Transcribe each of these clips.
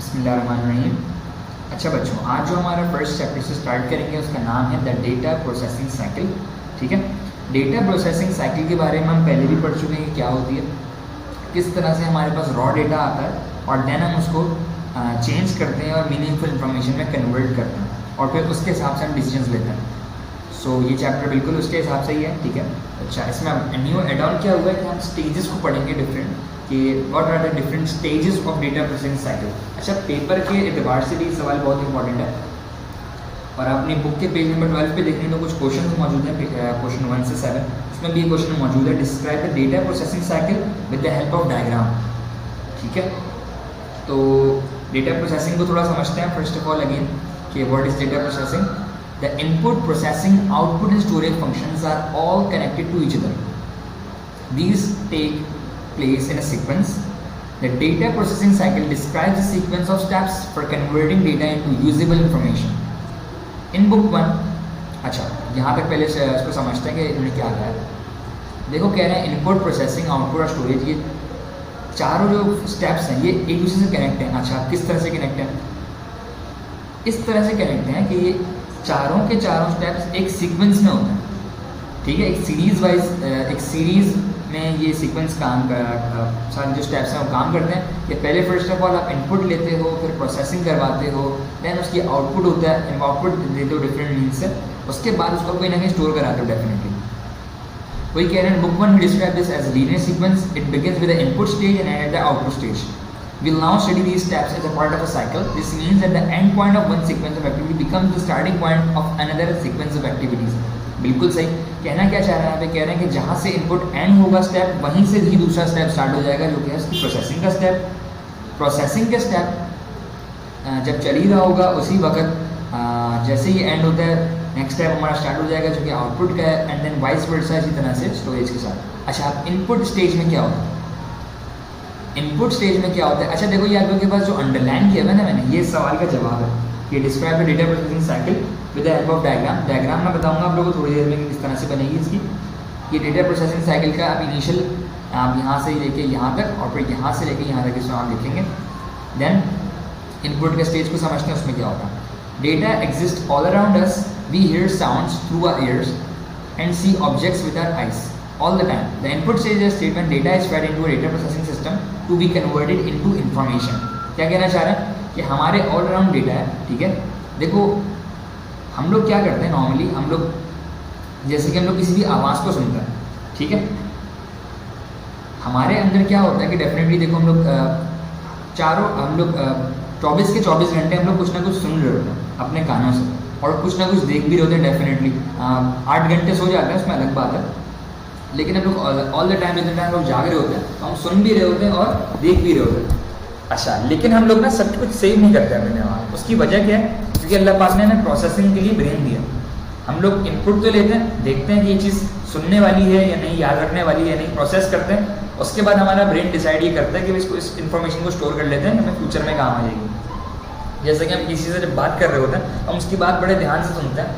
बिस्मिल्लाहिर्रहमानिर्रहीम। अच्छा बच्चों, आज जो हमारा फर्स्ट चैप्टर से स्टार्ट करेंगे उसका नाम है द डेटा प्रोसेसिंग साइकिल। ठीक है, डेटा प्रोसेसिंग साइकिल के बारे में हम पहले भी पढ़ चुके हैं कि क्या होती है, किस तरह से हमारे पास रॉ डेटा आता है और देन हम उसको चेंज करते हैं और मीनिंगफुल इन्फॉर्मेशन में कन्वर्ट करते हैं और फिर उसके हिसाब से हम डिसीजंस लेते हैं। सो ये चैप्टर बिल्कुल उसके हिसाब से ही है। ठीक है, अच्छा इसमें न्यू एड ऑन क्या हुआ है कि हम स्टेजेस को पढ़ेंगे डिफरेंट, कि what are the different stages of data processing cycle. अच्छा, पेपर के एतबार से भी सवाल बहुत इंपॉर्टेंट है और अपनी बुक के पेज नंबर 12 पे देखेंगे तो कुछ क्वेश्चन मौजूद हैं, क्वेश्चन 1 से 7, उसमें भी क्वेश्चन मौजूद है, describe the data processing cycle with the help of diagram. ठीक है, तो डेटा प्रोसेसिंग को थोड़ा समझते हैं। फर्स्ट ऑफ ऑल अगेन कि what is data processing. The input, processing, output and storage functions are all connected to each other. These take place in a sequence. The data processing cycle describes a sequence of steps for converting data into usable information. In book 1, अच्छा यहाँ तक पहले इसको समझते हैं कि इन्होंने क्या कहा है। देखो कह रहे हैं इनपुट, प्रोसेसिंग, आउटपुट और स्टोरेज, ये चारों जो स्टेप्स हैं ये एक दूसरे से कनेक्ट हैं। अच्छा, किस तरह से कनेक्ट हैं? इस तरह से कनेक्ट हैं कि ये चारों के चारों स्टेप्स एक सीक्वेंस में होते हैं। ठीक है, एक सीरीज वाइज, एक सीरीज में ये सीक्वेंस काम सारे जो स्टेप्स हैं वो काम करते हैं। कि पहले फर्स्ट ऑफ ऑल आप इनपुट लेते हो, फिर प्रोसेसिंग करवाते हो, देन उसकी आउटपुट होता है, आउटपुट देते हो डिफरेंट मीन्स से, उसके बाद उसको कोई ना कहीं स्टोर कराते हो डेफिनेटली। वही कह रहे हैं book 1 describe this as linear sequence. It begins with the input stage and at the output stage. We'll now study these steps as a part of a cycle. This means that the end point of one sequence of activity becomes the starting point of another sequence of activities. बिल्कुल सही। कहना क्या चाह रहे हैं यहाँ पे, कह रहे हैं कि जहाँ से इनपुट एंड होगा स्टेप, वहीं से ही दूसरा स्टेप स्टार्ट हो जाएगा, जो कि है उसकी प्रोसेसिंग का स्टेप। प्रोसेसिंग का स्टेप जब चल ही रहा होगा उसी वक्त जैसे ही एंड होता है नेक्स्ट स्टेप हमारा स्टार्ट हो जाएगा, जो कि आउटपुट का है, एंड देन वाइस वर्सा इसी तरह से स्टोरेज के साथ। अच्छा, अब इनपुट स्टेज में क्या होता है? इनपुट स्टेज में क्या होता है? अच्छा देखो, ये आप लोगों के पास जो अंडरलाइन किया है ना मैंने, ये सवाल का जवाब है कि describe the data processing cycle with the help of diagram. Diagram मैं बताऊंगा आप लोगों को थोड़ी देर में कि किस तरह से बनेगी इसकी। ये डेटा प्रोसेसिंग साइकिल का आप इनिशियल आप यहाँ से लेके यहाँ तक और फिर यहाँ से लेके यहाँ तक इसमें आप लिखेंगे। देन इनपुट के स्टेज को समझते हैं, उसमें क्या होता है। Data exist all around us, we hear sounds through our ears and see objects with our eyes all the time. The input stage is state when data is fed into a data processing system to be converted into information. क्या कहना चाह रहे हैं कि हमारे all around data है। ठीक है, देखो हम लोग क्या करते हैं नॉर्मली, हम लोग जैसे कि हम लोग किसी भी आवाज़ को सुनते हैं, ठीक है, हमारे अंदर क्या होता है कि डेफिनेटली देखो हम लोग हम लोग 24 के 24 घंटे हम लोग कुछ ना कुछ सुन रहे होते हैं अपने कानों से और कुछ ना कुछ देख भी रहे होते हैं। डेफिनेटली 8 घंटे सो जाते हैं, उसमें अलग बात है, लेकिन हम लोग ऑल द टाइम जितने टाइम लोग जाग रहे होते हैं तो हम सुन भी रहे होते हैं और देख भी रहे होते हैं। अच्छा, लेकिन हम लोग ना सब कुछ सेव नहीं करते अपने दिमाग। उसकी वजह क्या है? क्योंकि अल्लाह पाक ने हमें प्रोसेसिंग के लिए ब्रेन दिया। हम लोग इनपुट तो लेते हैं, देखते हैं कि ये चीज़ सुनने वाली है या नहीं, याद रखने वाली है या नहीं, प्रोसेस करते हैं, उसके बाद हमारा ब्रेन डिसाइड ये करता है कि इसको, इस इन्फॉर्मेशन को स्टोर कर लेते हैं, हमें फ्यूचर में काम आ जाएगी। जैसे कि हम किसी से जब बात कर रहे होते हैं हम उसकी बात बड़े ध्यान से सुनते हैं,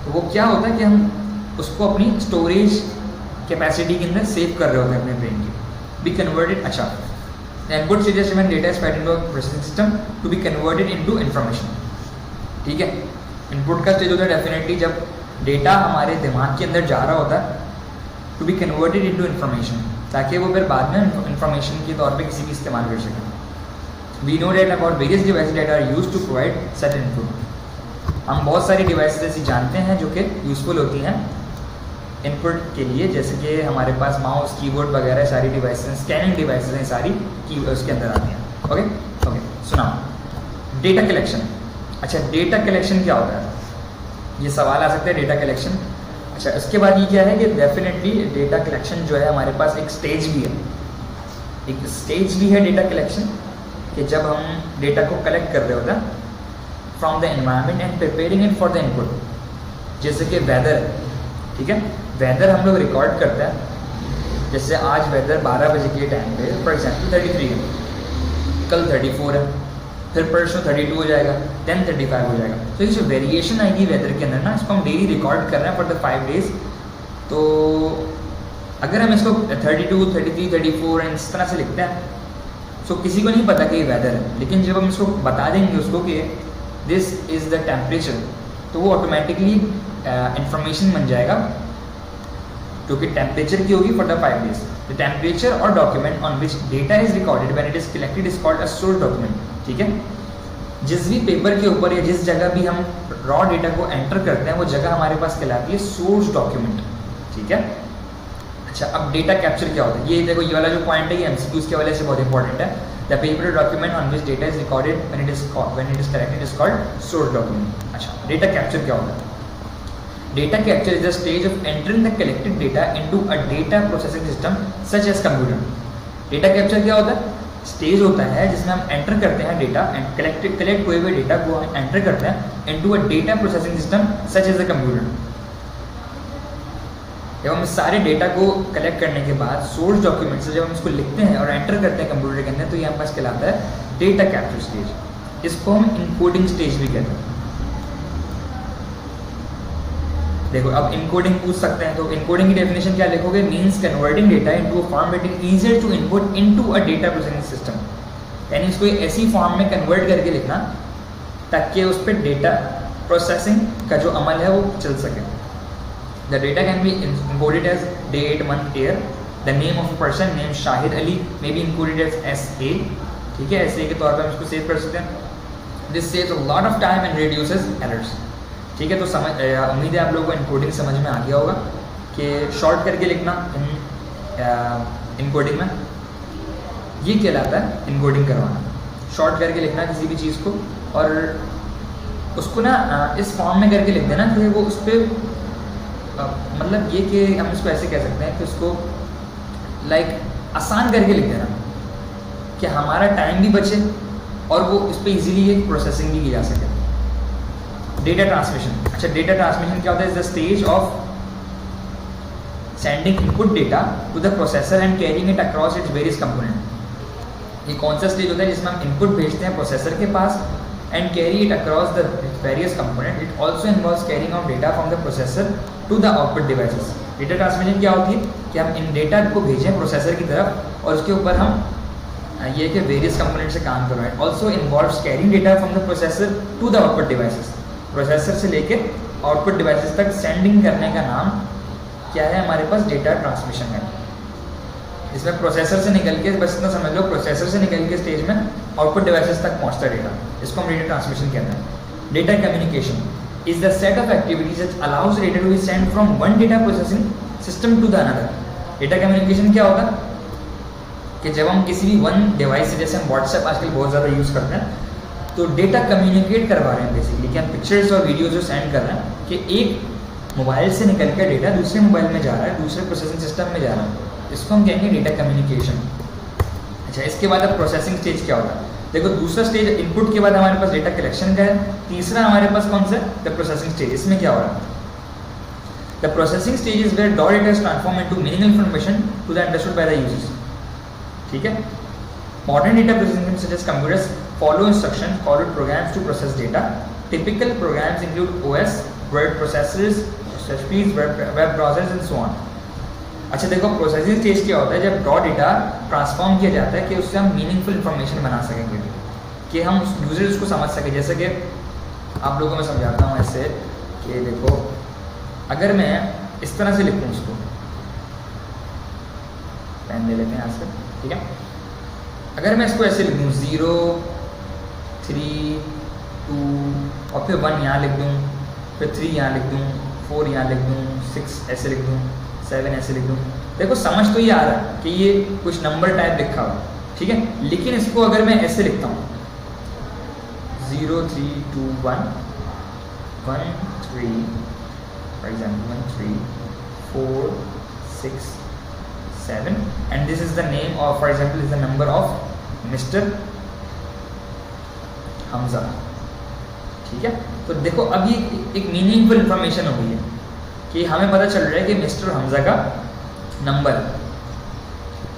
तो वो क्या होता है कि हम उसको अपनी स्टोरेज कैपेसिटी के अंदर सेव कर रहे होते हैं अपने ब्रेन की। Be converted. अच्छा, input stage when data is fed into a processing system to be converted into information. ठीक है, इनपुट का स्टेज होता है डेफिनेटली जब डेटा हमारे दिमाग के अंदर जा रहा होता है, to be converted into information, ताकि वो फिर बाद में इंफॉर्मेशन के तौर पे किसी भी इस्तेमाल कर सकें। We know data about various devices that are used to provide such input. हम बहुत सारी डिवाइसेज ऐसी जानते हैं जो कि यूजफुल होती हैं इनपुट के लिए, जैसे कि हमारे पास माउस, कीबोर्ड वगैरह सारी डिवाइसेस, स्कैनिंग डिवाइसेस हैं सारी की उसके अंदर आती हैं। ओके, सुनाओ। Data collection. अच्छा, डेटा कलेक्शन क्या होता है? ये सवाल आ सकता है, डेटा कलेक्शन। अच्छा, उसके बाद ये क्या है कि डेफिनेटली डेटा कलेक्शन जो है हमारे पास एक स्टेज भी है, एक स्टेज भी है डेटा कलेक्शन, कि जब हम डेटा को कलेक्ट कर रहे होते हैं from the environment and preparing it for the input. जैसे कि वेदर, ठीक है, वेदर हम लोग रिकॉर्ड करते हैं, जैसे आज वेदर 12 बजे के टाइम पे फॉर एग्जाम्पल 33 है, कल 34 है, फिर परसों 32 हो जाएगा, देन 35 हो जाएगा। तो ये जो वेरिएशन आएगी वेदर के अंदर ना, इसको हम डेली रिकॉर्ड कर रहे हैं फॉर द 5 डेज। तो अगर हम इसको 32, 33, 34 इस तरह से लिखते हैं सो किसी को नहीं पता कि ये वेदर है, लेकिन जब हम इसको बता देंगे उसको कि दिस इज़ द टेम्परेचर, तो वो ऑटोमेटिकली इंफॉर्मेशन बन जाएगा जो कि टेम्परेचर की होगी for the 5 days। The temperature और document on which data is recorded when it is collected is called a source document. ठीक है, जिस भी पेपर के ऊपर या जिस जगह भी हम रॉ डेटा को एंटर करते हैं वो जगह हमारे पास कहलाती है सोर्स डॉक्यूमेंट। ठीक है, अच्छा अब डेटा कैप्चर क्या होता है, ये देखो ये वाला जो पॉइंट है ये एमसीक्यूज के वाले से बहुत इंपॉर्टेंट है। The paper document on which data is recorded when it is collected is called source document. अच्छा, डेटा कैप्चर क्या होता है? Data capture is the stage of entering the collected data into a data processing system such as computer। Data capture क्या होता है? Stage होता है जिसमें हम एंटर करते हैं डेटा एंड कलेक्ट हुए हुए डेटा को हम एंटर करते हैं into a data processing system such as a computer. जब हम सारे डेटा को कलेक्ट करने के बाद सोर्स डॉक्यूमेंट से जब हम इसको लिखते हैं और एंटर करते हैं कंप्यूटर के अंदर, तो ये हमारे पास कहलाता है डेटा कैप्चर स्टेज। इसको हम इनकोडिंग स्टेज भी कहते हैं। देखो अब इनकोडिंग पूछ सकते हैं, तो इनकोडिंग की डेफिनेशन क्या लिखोगे? Means converting data into a form that is easier to input into a data processing system. यानी इसको ऐसी फॉर्म में कन्वर्ट करके लिखना ताकि उस पर डेटा प्रोसेसिंग का जो अमल है वो चल सके। The data can be encoded as date, month, year. The name of a person, name Shahid Ali, may be encoded as SA। ठीक है, SA के तौर पर हम इसको सेव कर सकते हैं। This saves a lot of time and reduces errors. ठीक है, तो उम्मीद है आप लोगों को इनकोडिंग समझ में आ गया होगा कि शॉर्ट करके लिखना इनकोडिंग में ये कहलाता है इनकोडिंग करवाना। शॉर्ट करके लिखना किसी भी चीज़ को और उसको ना इस फॉर्म में करके लिख देना कि वो उस पर मतलब ये कि हम इसको ऐसे कह सकते हैं कि उसको लाइक आसान करके लिख देना कि हमारा टाइम भी बचे और वो इस पर ईजिली एक प्रोसेसिंग भी की जा सके। Data transmission. अच्छा, डेटा ट्रांसमिशन क्या होता है? Is the stage of sending input data to the processor and carrying it across its various component. ये कौन सा स्टेज होता है जिसमें हम इनपुट भेजते हैं प्रोसेसर के पास and carry it across the various component. It also involves carrying of data from the processor to the output devices. Data transmission क्या होती है कि हम इन डेटा को भेजें प्रोसेसर की तरफ और उसके ऊपर हम ये कि वेरियस कंपोनेंट से काम कर रहे हैं। Also involves carrying data from the processor to the output devices. Processor से लेके आउटपुट डिवाइसेस तक सेंडिंग करने का नाम क्या है? हमारे पास डेटा ट्रांसमिशन है। इसमें प्रोसेसर से निकल के, बस इतना समझ लो, प्रोसेसर से निकल के स्टेज में आउटपुट डिवाइसेस तक पहुंचता है डेटा, इसको हम डेटा ट्रांसमिशन कहते हैं। Data communication is the set of activities that allows data to be send from one data processing system to the another. Data communication क्या होगा कि जब हम किसी भी वन डिवाइस से, जैसे हम व्हाट्सएप आजकल बहुत ज़्यादा यूज़ करते हैं, तो डेटा कम्युनिकेट करवा रहे हैं बेसिकली कि हम पिक्चर्स और वीडियोस जो सेंड कर रहे हैं कि एक मोबाइल से निकल कर डेटा दूसरे मोबाइल में जा रहा है, दूसरे प्रोसेसिंग सिस्टम में जा रहा है, इसको हम कहेंगे डेटा कम्युनिकेशन। अच्छा, इसके बाद अब प्रोसेसिंग स्टेज क्या होगा? देखो दूसरा स्टेज इनपुट के बाद हमारे पास डेटा कलेक्शन का है। तीसरा हमारे पास कौन सा? The processing stage. इसमें क्या हो रहा है? The processing stage is where raw data is transform into meaningful information to the understood by the users. ठीक है, modern data processing such as computers follow instructions called programs to process data. Typical programs include OS, word processors, speeds, web browsers and so on. अच्छा देखो, processing stage क्या होता है? जब raw data transform किया जाता है कि उससे हम मीनिंगफुल इंफॉर्मेशन बना सकेंगे, कि हम यूजर्स उसको समझ सकें। जैसे कि आप लोगों को मैं समझाता हूँ ऐसे कि देखो, अगर मैं इस तरह से लिखूँ उसको, पेन ले लेते हैं यहाँ से, ठीक है। अगर मैं इसको ऐसे लिख दूँ 0, 3, 2 और फिर 1 यहाँ लिख दूँ, फिर 3 यहाँ लिख दूँ, 4 यहाँ लिख दूँ, 6 ऐसे लिख दूँ, 7 ऐसे लिख दूँ, देखो समझ तो ये आ रहा है कि ये कुछ नंबर टाइप लिखा हुआ, ठीक है। लेकिन इसको अगर मैं ऐसे लिखता हूँ 0, 3, 2, 1, 1, 3, for example 1, 3, 4, 6, 7 and this is the name of, for example, is the number of Mr. Hamza, ठीक है। तो देखो अब ये एक मीनिंगफुल इंफॉर्मेशन हो गई है कि हमें पता चल रहा है कि मिस्टर हमजा का नंबर,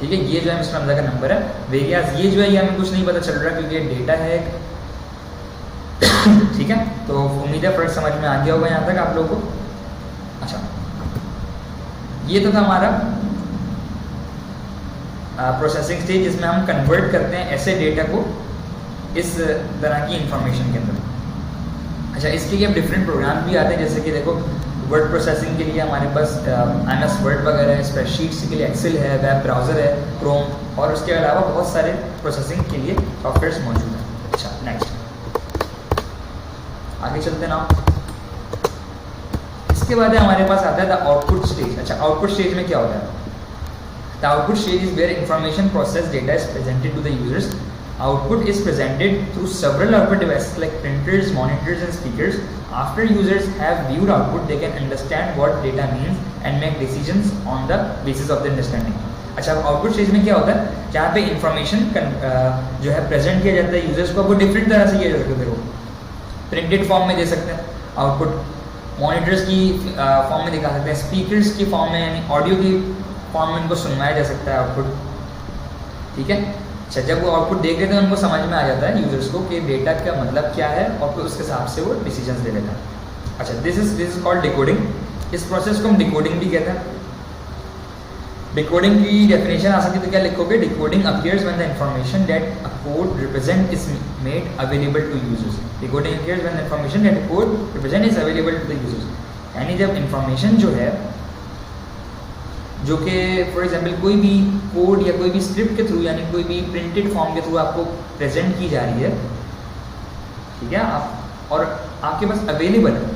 ठीक है, ये जो है मिस्टर हमजा का नंबर है। वेरियास ये जो है ये हमें कुछ नहीं पता चल रहा क्योंकि ये डेटा है ठीक है। तो उम्मीद है फर्क समझ में आ गया होगा यहाँ तक आप लोगों को। अच्छा, ये तो था हमारा प्रोसेसिंग स्टेज जिसमें हम कन्वर्ट करते हैं ऐसे डेटा को इस तरह की इंफॉर्मेशन के अंदर। अच्छा, इसके लिए अब डिफरेंट प्रोग्राम भी आते हैं, जैसे कि देखो वर्ड प्रोसेसिंग के लिए हमारे पास MS वर्ड वगैरह है, स्प्रेडशीट्स के लिए एक्सेल है, वेब ब्राउज़र है क्रोम, और उसके अलावा बहुत सारे प्रोसेसिंग के लिए सॉफ्टवेयर्स मौजूद हैं। अच्छा, नेक्स्ट आगे चलते हैं ना। इसके बाद हमारे पास आता है द आउटपुट स्टेज। अच्छा, आउटपुट स्टेज में क्या होता है? The output stage is where information process data is presented to the users. Output is presented through several output devices like printers, monitors and speakers. After users have viewed output, they can understand what data means and make decisions on the basis of the understanding. अच्छा, output stage में क्या होता है? जहाँ पे information जो है present किया जाता है यूजर्स को, वो डिफरेंट तरह से किया जा सकता है। देखो, प्रिंटेड फॉर्म में दे सकते हैं आउटपुट, मॉनिटर्स की फॉर्म में दिखा सकते हैं, स्पीकर्स की फॉर्म में यानी ऑडियो की फॉर्म में इनको सुनवाया जा सकता है आउटपुट। ठीक है। अच्छा, जब वो आउटपुट देख लेते हैं उनको समझ में आ जाता है यूजर्स को कि डेटा का मतलब क्या है, और फिर उसके हिसाब से वो डिसीजंस ले लेता है। अच्छा, दिस इज कॉल्ड डिकोडिंग। इस प्रोसेस को हम डिकोडिंग भी कहते हैं। डिकोडिंग की डेफिनेशन आ सकती है तो क्या लिखोगे? Decoding appears when the information that a code represent is made available to users. Decoding appears when the information that a code represent is available to the users, यानी जब इंफॉर्मेशन जो है, जो कि फॉर एग्जांपल कोई भी code या कोई भी स्क्रिप्ट के थ्रू यानी कोई भी प्रिंटेड फॉर्म के थ्रू आपको प्रेजेंट की जा रही है, ठीक है, आप और आपके पास अवेलेबल है,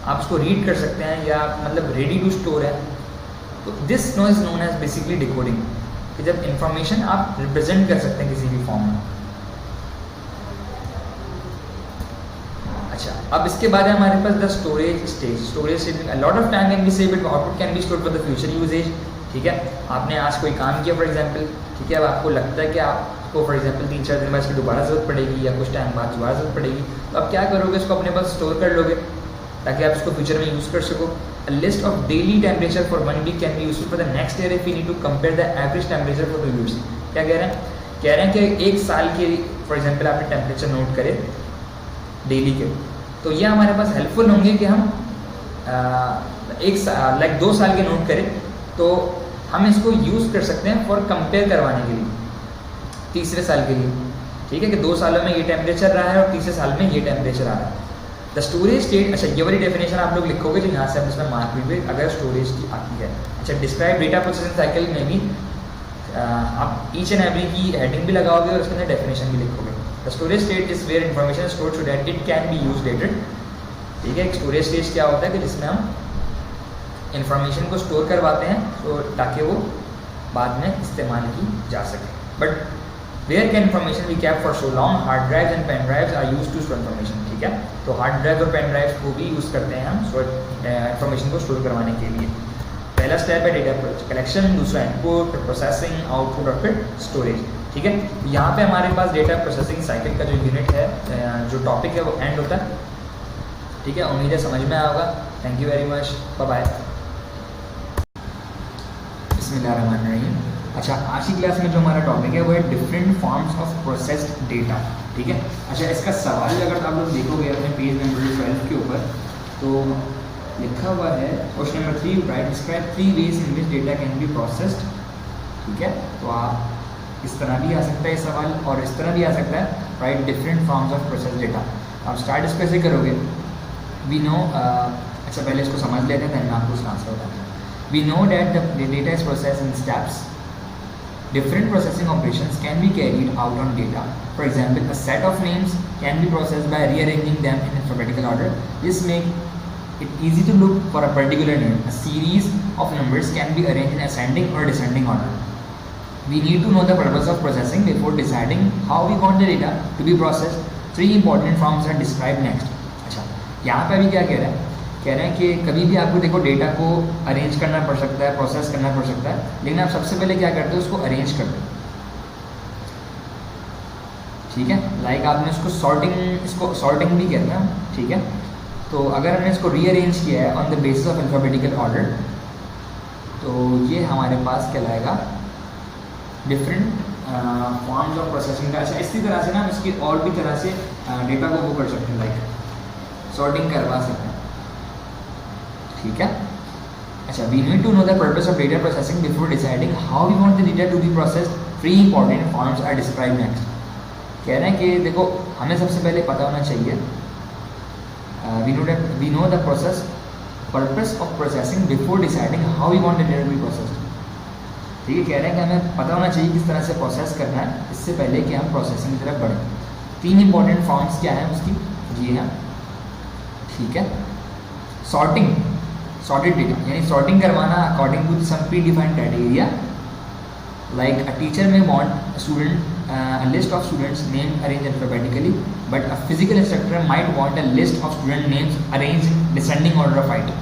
आप उसको रीड कर सकते हैं या मतलब रेडी टू स्टोर है, तो this no is known as basically decoding, कि जब इंफॉर्मेशन आप रिप्रेजेंट कर सकते हैं किसी भी फॉर्म में। अच्छा, अब इसके बाद है हमारे पास the storage stage. Storage stage में lot of time can be saved, output can be stored for the future usage. ठीक है, आपने आज कोई काम किया फॉर एग्जांपल, ठीक है, अब आपको लगता है कि आपको फॉर एग्जांपल 3-4 दिन बाद इसकी दोबारा ज़रूरत पड़ेगी या कुछ टाइम बाद दोबारा ज़रूरत पड़ेगी, तो आप क्या करोगे? इसको अपने पास स्टोर कर लोगे ताकि आप इसको फ्यूचर में यूज़ कर सको। A list of daily temperature for 1 week can be useful for the next year if we need to compare the average temperature for 2 years. क्या कह रहे हैं? कह रहे हैं कि एक साल के फॉर एग्जांपल आपने टेम्परेचर नोट करे डेली के, तो ये हमारे पास हेल्पफुल होंगे कि हम लाइक 2 साल के नोट करें तो हम इसको यूज़ कर सकते हैं फॉर कंपेयर करवाने के लिए तीसरे साल के लिए। ठीक है, कि 2 सालों में ये टेम्परेचर रहा है और तीसरे साल में ये टेम्परेचर आ रहा है। द स्टोरेज स्टेट, अच्छा ये वाली डेफिनेशन आप लोग लिखोगे जो यहाँ से आप इसमें मार्क भी अगर स्टोरेज की आती है। अच्छा, डिस्क्राइब डेटा प्रोसेसिंग साइकिल में भी आप ईच एंड एवरी की हेडिंग भी लगाओगे और उसके अंदर डेफिनेशन भी लिखोगे। The storage state is where information stored so that it can be used later. ठीक है, एक स्टोरेज स्टेज क्या होता है कि जिसमें हम इंफॉर्मेशन को स्टोर करवाते हैं तो ताकि वो बाद में इस्तेमाल की जा सके। But where can information be kept for so long? Hard drives and pen drives are used to store information. ठीक है, तो हार्ड ड्राइव और पेन ड्राइव को भी यूज़ करते हैं हम इंफॉर्मेशन को स्टोर करवाने के लिए। पहला स्टेप है डेटा कलेक्शन, दूसरा इनपुट, प्रोसेसिंग, आउटपुट और फिर स्टोरेज। ठीक है, यहाँ पे हमारे पास डेटा प्रोसेसिंग साइकिल का जो यूनिट है, जो टॉपिक है वो एंड होता है। ठीक है, उम्मीद है समझ में आया होगा। Thank you very much, bye bye. बिस्मिल्लाहिर्रहमानिर्रहीम। अच्छा, आज की क्लास में जो हमारा टॉपिक है वो है different forms of processed data. ठीक है, अच्छा इसका सवाल अगर आप लोग देखोगे अपने पेज नंबर 12 के ऊपर तो लिखा हुआ है question number 3, right describe 3 ways in which data can B processed. ठीक है, तो आप इस तरह भी आ सकता है सवाल और इस तरह भी आ सकता है, right different forms of processed data. आप स्टार्ट इसको कैसे करोगे? वी नो, अच्छा पहले इसको समझ लेते हैं, देन आपको उसका आंसर बताते हैं। We know that the data is processed in steps. Different processing operations can be carried out on data. For example, a set of names can be processed by rearranging them in alphabetical order. This makes it easy to look for a particular name. A series of numbers can be arranged in ascending or descending order. We need to know the purpose of processing before deciding how we want the data to be processed. 3 important forms are described next. अच्छा, यहाँ पे अभी क्या कह रहे हैं? कह रहे हैं कि कभी भी आपको देखो डेटा को अरेंज करना पड़ सकता है, प्रोसेस करना पड़ सकता है, लेकिन आप सबसे पहले क्या करते हो? उसको अरेंज करते हो। ठीक है, लाइक आपने उसको सॉर्टिंग, इसको सॉर्टिंग भी कहते हैं। ठीक है, तो अगर हमने इसको रीअरेंज किया है on the basis of alphabetical order तो ये हमारे पास कहलाएगा डिफरेंट फॉर्म्स ऑफ प्रोसेसिंग का। अच्छा, इसी तरह से ना इसकी और भी तरह से डेटा को वो कर सकते हैं, लाइक सॉर्टिंग करवा सकते हैं। ठीक है, अच्छा, we need to know the purpose of data processing before deciding how we want the data to be processed. 3 important forms are describe next. कह रहे हैं कि देखो हमें सबसे पहले पता होना चाहिए we know the process purpose of processing before deciding how we want the data to be processed. ठीक है, कह रहे हैं कि हमें पता होना चाहिए किस तरह से प्रोसेस करना है इससे पहले कि हम प्रोसेसिंग की तरफ बढ़ें। 3 इंपॉर्टेंट फॉर्म्स क्या है उसकी, ये है। ठीक है, सॉर्टेड डेटा यानी सॉर्टिंग करवाना according to some predefined criteria, like a teacher may want student a list of students named arranged alphabetically, but a physical instructor might want a list of student names arranged in descending order of item।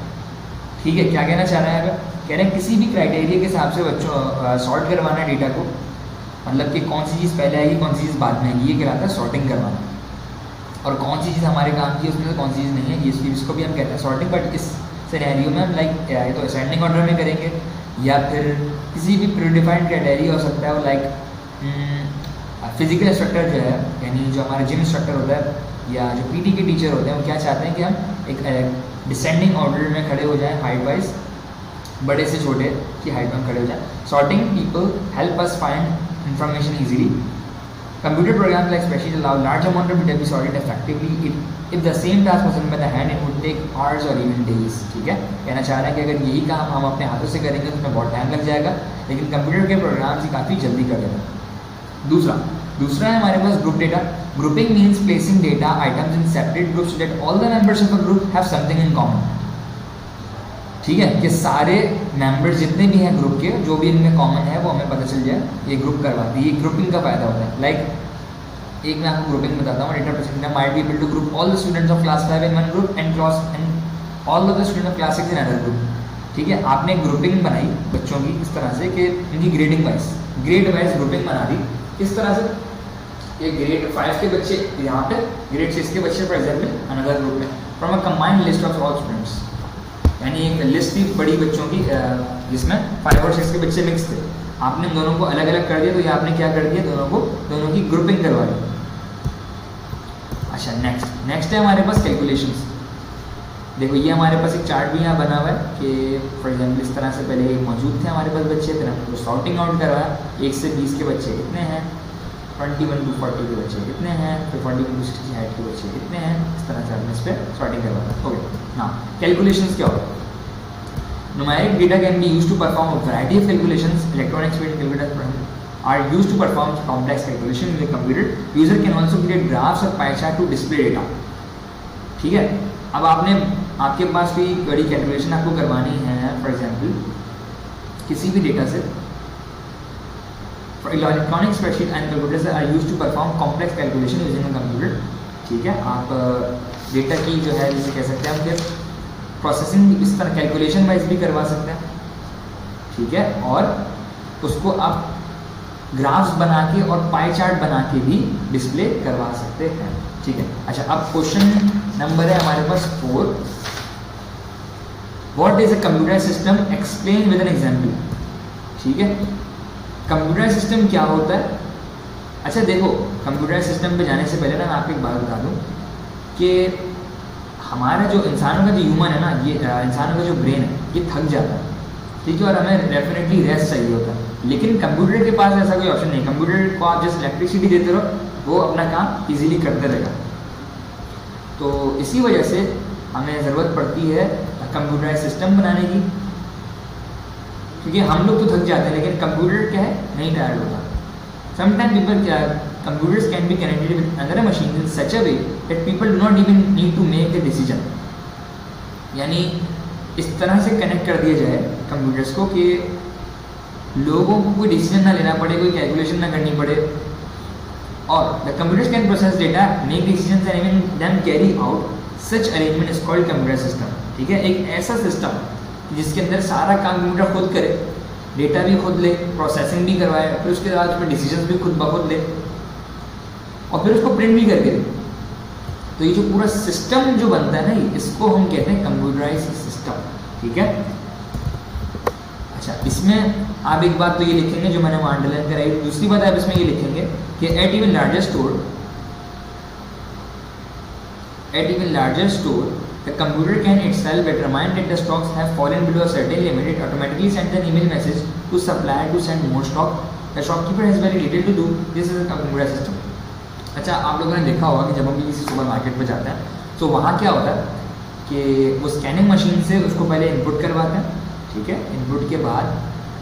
ठीक है, क्या कहना चाह रहे हैं? अगर कह रहे हैं किसी भी क्राइटेरिया के हिसाब से बच्चों सॉर्ट करवाना डेटा को, मतलब कि कौन सी चीज़ पहले आएगी कौन सी चीज़ बाद में आएगी, ये कहलाता है सॉर्टिंग करवाना। और कौन सी चीज़ हमारे काम की है उसमें से कौन सी चीज़ नहीं है, ये इसको भी हम कहते हैं सॉर्टिंग। बट इस सिनेरियो में हम लाइक या तो असेंडिंग ऑर्डर में करेंगे या फिर किसी भी प्रीडिफाइंड क्राइटेरिया हो सकता है वो, लाइक फिजिकल इंस्ट्रक्टर जो है यानी जो हमारा जिम इंस्ट्रक्टर होता है या जो पीटी के टीचर होते हैं वो क्या चाहते हैं कि हम एक डिसेंडिंग ऑर्डर में खड़े हो जाएं, हाइट वाइज बड़े से छोटे की हाइट में खड़े हो जाएं। Sorting people help us find information easily. Computer program like specially allow large amount of data be sorted effectively. If the same task was done by the hand it would take hours और even days. ठीक है, कहना चाह रहे हैं कि अगर यही काम हम अपने हाथों से करेंगे तो उसमें बहुत टाइम लग जाएगा, लेकिन कंप्यूटर के प्रोग्राम से काफ़ी जल्दी कर देगा। दूसरा है हमारे पास group data. Grouping means placing data items in separate groups so that all the members of a group have something in common. ठीक है, कि सारे मेंबर्स जितने भी हैं ग्रुप के जो भी इनमें कॉमन है वो हमें पता चल जाए, ये ग्रुप करवाती है। ये ग्रुपिंग का फायदा होता है। लाइक एक मैं आपको ग्रुपिंग बताता हूँ। Data processing might be able to group all the students of class 5 in one group and all of the students of class 6 in other group. ठीक है, आपने ग्रुपिंग बनाई बच्चों की इस तरह से कि इनकी ग्रेड वाइज ग्रुपिंग बना दी। इस तरह से ये ग्रेड 5 के बच्चे यहाँ पे, ग्रेड 6 के बच्चे फॉर एग्जाम्पल अनदर ग्रुप में, from a combined list of all students. यानी एक लिस्ट थी बड़ी बच्चों की जिसमें 5 और 6 के बच्चे मिक्स थे। आपने दोनों को अलग अलग कर दिया तो ये आपने क्या कर दिया, दोनों की ग्रुपिंग करवा दी। अच्छा, नेक्स्ट है हमारे पास कैलकुलेशंस। देखो ये हमारे पास एक चार्ट भी यहाँ बना हुआ है कि फॉर एग्जाम्पल इस तरह से पहले मौजूद थे हमारे पास बच्चे, फिर हमने सॉर्टिंग आउट करवाया। 1 से 20 के बच्चे कितने हैं, 21 to 40 के बच्चे कितने हैं, फिर 41 to 60 हाइट के बच्चे कितने हैं। इस तरह से हमने इस पर सॉर्टिंग करवाया। ओके, हाँ कैलकुलेशंस क्या होगा? Numeric data can be used to perform a variety of calculations. Electronic speed calculator are used to perform complex calculation with a computer. User can also create graphs or pie chart to display data. ठीक है, अब आपके पास कोई बड़ी calculation आपको करवानी है, for example किसी भी डेटा से। Electronic spreadsheet and calculators are used to perform complex calculation using a computer. ठीक है, आप डेटा की जो है जैसे कह सकते हैं हम फिर प्रोसेसिंग इस तरह कैलकुलेशन वाइज भी करवा सकते हैं। ठीक है, और उसको आप ग्राफ्स बना के और पाई चार्ट बना के भी डिस्प्ले करवा सकते हैं। ठीक है, अच्छा अब क्वेश्चन नंबर है हमारे पास 4। What is a computer system, explain with an example. ठीक है, कंप्यूटर सिस्टम क्या होता है? अच्छा देखो, कंप्यूटर सिस्टम पे जाने से पहले ना मैं आपको एक बात बता दूं कि हमारा जो इंसानों का जो ह्यूमन है ना, ये इंसानों का जो ब्रेन है ये थक जाता है। ठीक है, और हमें डेफिनेटली रेस्ट चाहिए होता है। लेकिन कंप्यूटर के पास ऐसा कोई ऑप्शन नहीं। कंप्यूटर को आप जस्ट इलेक्ट्रिसिटी देते रहो, वो अपना काम इजीली करते रहेगा। तो इसी वजह से हमें ज़रूरत पड़ती है कंप्यूटर सिस्टम बनाने की, क्योंकि हम लोग तो थक जाते हैं लेकिन कंप्यूटर क्या है, नहीं टायर्ड होता। Sometime people computers can be connected with another machine in such a way that people do not even need to make a decision। यानी इस तरह से कनेक्ट कर दिया जाए कंप्यूटर्स को कि लोगों को कोई डिसीजन ना लेना पड़े, कोई कैलकुलेशन ना करनी पड़े। और the computers can process data, make decisions and even then carry out such arrangement is called computer system. ठीक है, एक ऐसा सिस्टम जिसके अंदर सारा काम कंप्यूटर खुद करे, डेटा भी खुद ले, प्रोसेसिंग भी करवाए, फिर उसके बाद उसमें डिसीजंस भी खुद ब खुद ले और फिर उसको प्रिंट भी करके दे। तो ये जो पूरा सिस्टम जो बनता है ना, इसको हम कहते हैं कंप्यूटराइज्ड सिस्टम। ठीक है, अच्छा इसमें आप एक बात तो ये लिखेंगे जो मैंने वहाँ अंडरलाइन कराई। दूसरी बात आप इसमें ये लिखेंगे कि at even larger store The computer can itself determine that the stocks have fallen below a certain limit. It automatically sends an email message to supplier to send more stock. The shopkeeper has very little to do. This is a computer system. अच्छा, आप लोगों ने देखा होगा कि जब हम किसी सुपर मार्केट में जाते हैं तो वहाँ क्या होता है कि वो स्कैनिंग मशीन से उसको पहले इनपुट करवाते हैं, ठीक है। इनपुट के बाद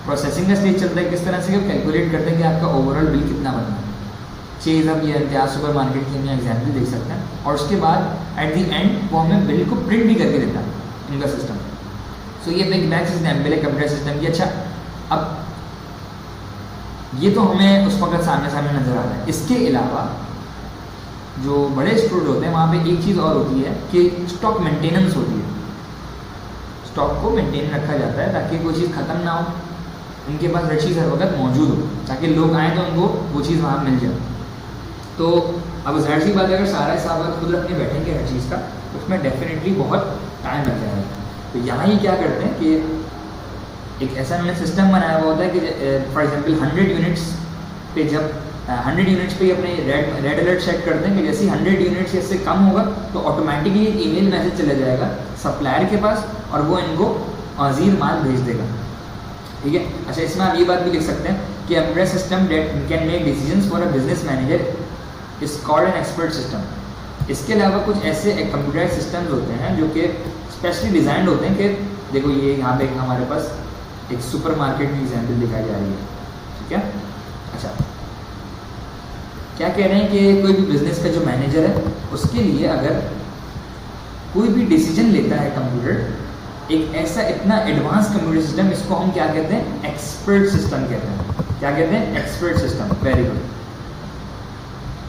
प्रोसेसिंग का स्टेज चलता है, किस तरह से कैलकुलेट करते हैं कि आपका ओवरऑल बिल कितना बनना है। चीज़ अब ये इम्तियाज़ सुपर मार्केट की हम एग्जाम्पल देख सकते हैं। और उसके बाद एट दी एंड वो हमें बिल को प्रिंट भी करके देता है इनका सिस्टम। सो ये बिग बैग एग्जाम्पल है कंप्यूटर सिस्टम की। अच्छा, अब ये तो हमें उस वक्त सामने सामने नज़र आ रहा है। इसके अलावा जो बड़े स्टोर होते हैं वहाँ पे एक चीज़ और होती है कि स्टॉक मेंटेनेंस होती है। स्टॉक को मेंटेन रखा जाता है ताकि कोई चीज़ ख़त्म ना हो, उनके पास हर चीज़ हर वक्त मौजूद हो, ताकि लोग आएँ तो उनको वो चीज़ वहाँ मिल जाए। तो अब जाहिर सी बात है, अगर सारा हिसाब खुद रखने बैठेंगे हर चीज़ का, तो उसमें डेफिनेटली बहुत टाइम लग जाएगा। तो यहाँ ये क्या करते हैं कि एक ऐसा उन्होंने सिस्टम बनाया हुआ होता है कि फॉर एग्जांपल 100 यूनिट्स पे जब 100 यूनिट्स पे अपने रेड अलर्ट सेट करते हैं कि जैसे 100 यूनिट्स इससे कम होगा तो ऑटोमेटिकली एक ईमेल मैसेज चला जाएगा सप्लायर के पास और वो इनको अजीर माल भेज देगा, ठीक है। अच्छा, इसमें आप ये बात भी लिख सकते हैं कि computer system date can make decisions for a business manager is called an expert system. इसके अलावा कुछ ऐसे कंप्यूटर सिस्टम्स होते हैं जो कि स्पेशली डिज़ाइंड होते हैं कि देखो ये यहाँ पे हमारे पास एक सुपर मार्केट की एग्जाम्पल दिखाई जा रही है, ठीक है। अच्छा, क्या कह रहे हैं कि कोई भी बिजनेस का जो मैनेजर है उसके लिए अगर कोई भी डिसीजन लेता है कंप्यूटर, एक ऐसा इतना एडवांस कंप्यूटर सिस्टम, इसको हम क्या कहते हैं, एक्सपर्ट सिस्टम कहते हैं। क्या कहते हैं, एक्सपर्ट सिस्टम। Very good.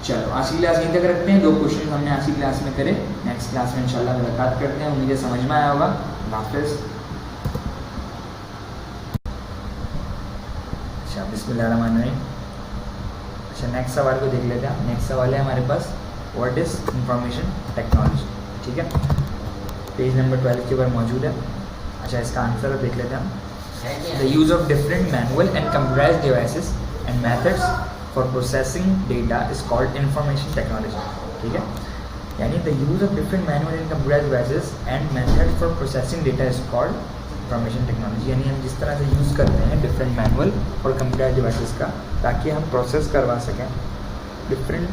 चलो आज की क्लास यहीं तक रखते हैं। 2 क्वेश्चन हमने आज की क्लास में करे, नेक्स्ट क्लास में इंशाल्लाह मुलाकात करते हैं। मुझे समझ में आया होगा। हाफिज़। अच्छा, बिस्मिल्लाहिर्रहमानिर्रहीम। अच्छा, नेक्स्ट सवाल को देख लेते हैं। नेक्स्ट सवाल है हमारे पास, व्हाट इज़ इंफॉर्मेशन टेक्नोलॉजी, ठीक है। पेज नंबर 12 के ऊपर मौजूद है। अच्छा, इसका आंसर देख लेते हैं हम। The use of different manual and computerized devices and methods for processing data is called information technology, ठीक है। यानी the use of different manual and computerized devices and methods for processing data is called information technology. यानी हम जिस तरह से use करते हैं डिफरेंट मैनुअल और कंप्यूटराइज्ड डिवाइसेस का ताकि हम प्रोसेस करवा सकें डिफरेंट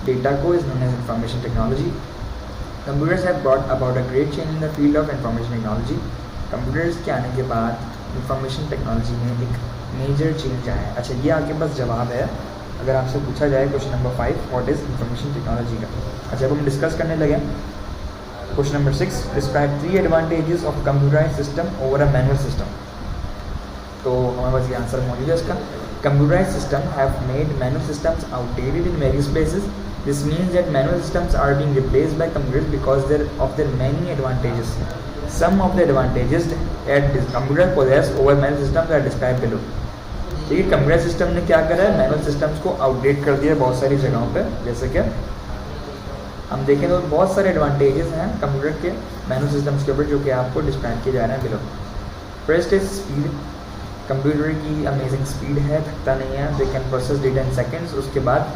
डेटा को, is known as information technology. Computers have brought about a great change in the field of information technology. Computers के आने के बाद इंफॉर्मेशन टेक्नोलॉजी में एक मेजर चेंज आया है। अच्छा, ये आपके पास जवाब है अगर आपसे पूछा जाए question number 5, what is information technology का। अच्छा, अब हम डिस्कस करने लगे question number 6, describe 3 advantages of computerised system over a manual system. तो हमारे पास ये आंसर मौजूद है इसका। Computerised system have made manual systems outdated in various places. This means that manual systems are being replaced by computers because of their many advantages. Some of the advantages that computers possess over manual systems are described below. ठीक है, computer system ने क्या करा है, manual systems को outdate कर दिया बहुत सारी जगहों पे। जैसे कि हम देखें तो बहुत सारे एडवांटेजेस हैं कंप्यूटर के मैनुअल सिस्टम्स के ऊपर जो कि आपको डिस्क्राइब किए जा रहे हैं below. First is speed. Computer की अमेजिंग स्पीड है, थकता नहीं है। They can process data in seconds. उसके बाद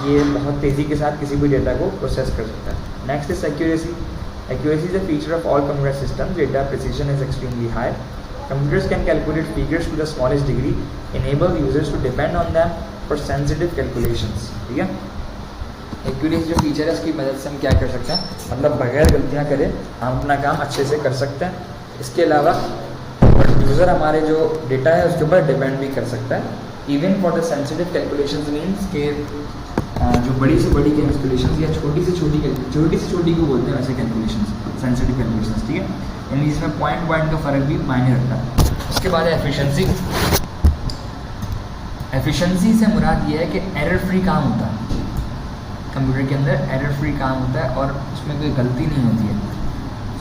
ये बहुत तेज़ी के साथ किसी भी डेटा को प्रोसेस कर सकता है। Next is accuracy. Accuracy is a feature of all computer system. Data precision is extremely high. Computers can calculate figures to the smallest degree, enable users to depend on them for sensitive calculations, ठीक है। Accuracy जो feature है इसकी मदद से हम क्या कर सकते हैं, मतलब बगैर गलतियाँ करे हम अपना काम अच्छे से कर सकते हैं। इसके अलावा यूज़र हमारे जो डेटा है उसके ऊपर डिपेंड भी कर सकता है। Even for the sensitive calculations means के जो बड़ी से बड़ी कैलकुलेशंस या छोटी से छोटी को बोलते हैं वैसे कैलकुलेशंस, सेंसिटिव कैलकुलेशंस, ठीक है। यानी इसमें पॉइंट का फ़र्क भी मायने रखता है। उसके बाद है एफिशिएंसी। एफिशिएंसी से मुराद ये है कि एरर फ्री काम होता है। कंप्यूटर के अंदर एरर फ्री काम होता है और उसमें कोई गलती नहीं होती है।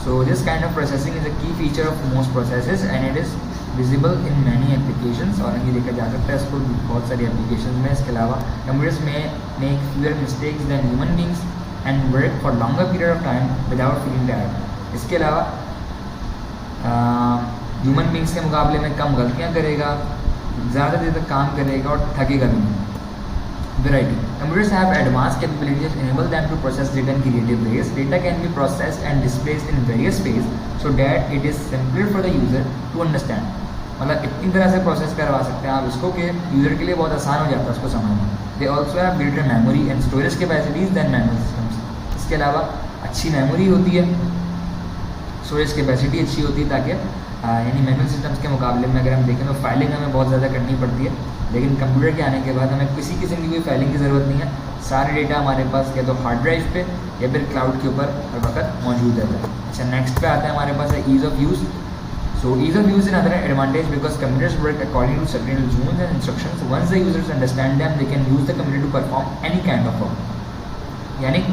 So this kind of processing is a key feature of most processes and it is visible in many applications. और ये देखा जा सकता है इसको बहुत सारी एप्लीकेशन में। इसके अलावा कंप्यूटर्स में make fewer mistakes than human beings and work for longer period of time without feeling tired. इसके अलावा ह्यूमन बींग्स के मुकाबले में कम गलतियाँ करेगा, ज़्यादा देर तक काम करेगा और थकेगा भी नहीं। Variety Computers have advanced capabilities that enable them to process data in creative ways. Data can be processed and displayed in various ways so that it is simpler for the user to understand. मतलब इतनी तरह से process करवा सकते हैं आप इसको कि यूज़र के लिए बहुत आसान हो जाता है उसको समझना. They also have greater memory and storage capacities than manual systems. इसके अलावा अच्छी मेमोरी होती है, स्टोरेज कैपेसिटी अच्छी होती है, ताकि यानी मैनुअल सिस्टम्स के मुकाबले में अगर हम देखें तो फाइलिंग हमें बहुत ज़्यादा करनी पड़ती है. लेकिन कंप्यूटर के आने के बाद हमें किसी किस्म की कोई फाइलिंग की ज़रूरत नहीं है. सारे डेटा हमारे पास या तो हार्ड ड्राइव पे या फिर क्लाउड के ऊपर हर वक्त मौजूद रहता है. अच्छा, नेक्स्ट पे आता है हमारे पास है ease of use. So ease of use in other advantage because computers work according to certain rules and instructions. Once the users understand them they can use the computer to perform any kind of work. यानी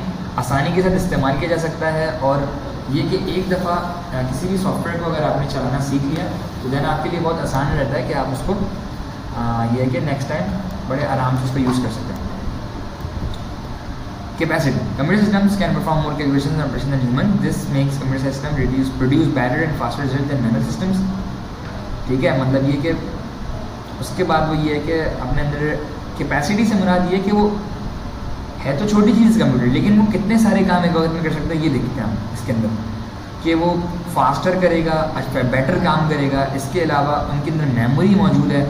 आसानी के साथ इस्तेमाल किया जा सकता है. और ये कि एक दफ़ा किसी भी सॉफ्टवेयर को अगर आपने चलाना सीख लिया तो देन आपके लिए बहुत आसान रहता है कि आप उसको ये है कि नेक्स्ट टाइम बड़े आराम से उसको यूज़ कर सकते हैं. Capacity. Computer systems can perform more calculations and operations than human. This makes computer system produce better and faster results than manual systems. ठीक है, मतलब ये कि उसके बाद वो ये है कि अपने अंदर कैपेसिटी से मुराद ये कि वो है तो छोटी चीज़ कंप्यूटर, लेकिन वो कितने सारे काम एक वक्त में कर सकता है ये देखते हैं हम इसके अंदर, कि वो फास्टर करेगा, बेटर काम करेगा. इसके अलावा उनके अंदर मेमोरी मौजूद है,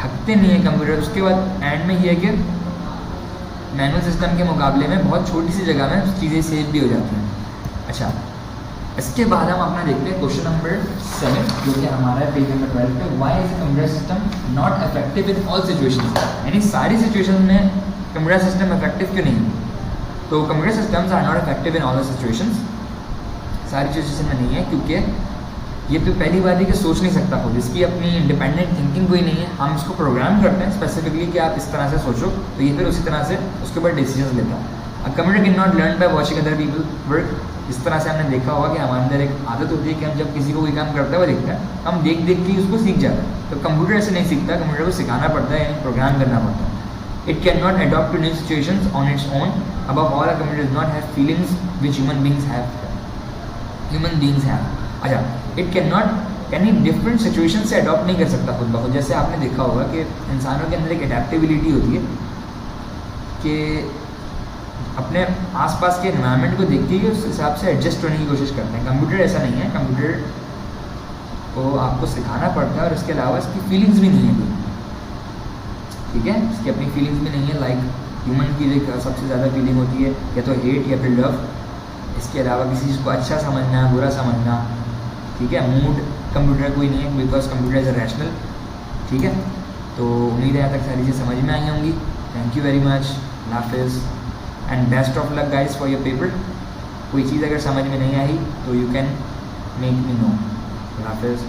थकते नहीं है कंप्यूटर. उसके बाद एंड में ये है कि मैनुअल सिस्टम के मुकाबले में बहुत छोटी सी जगह में चीज़ें सेव भी हो जाती हैं. अच्छा, इसके बाद हम अपना देखते हैं क्वेश्चन नंबर 7 जो कि हमारा है पेज नंबर 12 पे. Why is computer system not effective in all situations. यानी सारी सिचुएशन में कंप्यूटर सिस्टम इफेक्टिव क्यों नहीं. तो computer systems are not effective in all the situations. सारी सिचुएशन में नहीं है क्योंकि ये तो पहली बात है कि सोच नहीं सकता खुद, इसकी अपनी इंडिपेंडेंट थिंकिंग कोई नहीं है. हम इसको प्रोग्राम करते हैं स्पेसिफिकली कि आप इस तरह से सोचो, तो ये फिर उसी तरह से उसके ऊपर डिसीजन लेता है. A computer can not learn by watching other people work. इस तरह से हमने देखा होगा कि हमारे अंदर एक आदत होती है कि हम जब किसी को कोई काम करता है वो देखता है, हम देख देख के उसको सीख जाते हैं. तो कंप्यूटर ऐसे नहीं सीखता, कंप्यूटर को सिखाना पड़ता है, यानी प्रोग्राम करना पड़ता है. It can not adopt to new situations on its own. Above all a computer does not have feelings which human beings have. अच्छा, इट कैन नॉट यानी डिफरेंट सिचुएशन से अडॉप्ट नहीं कर सकता खुद ब खुद. जैसे आपने देखा होगा कि इंसानों के अंदर एक एडेप्टेबिलिटी होती है कि अपने आसपास के एनवायरनमेंट को देखते ही उस हिसाब से एडजस्ट होने की कोशिश करते हैं. कंप्यूटर ऐसा नहीं है. कंप्यूटर को आपको सिखाना पड़ता है और इसके अलावा इसकी फीलिंग्स भी नहीं है कोई. ठीक है, इसकी अपनी फीलिंग्स भी नहीं है. लाइक ह्यूमन की जो सबसे ज़्यादा फीलिंग होती है या तो हेट या फिर लव. इसके अलावा किसी चीज़ को अच्छा समझना, बुरा समझना. ठीक है, मूड कंप्यूटर कोई नहीं है because computer is a rational. ठीक है, तो उम्मीद है यहाँ तक सारी चीज़ समझ में आई होंगी. Thank you very much. हाफिज़ and best of luck guys for your paper. कोई चीज़ अगर समझ में नहीं आई तो you can make me know. हाफिज़.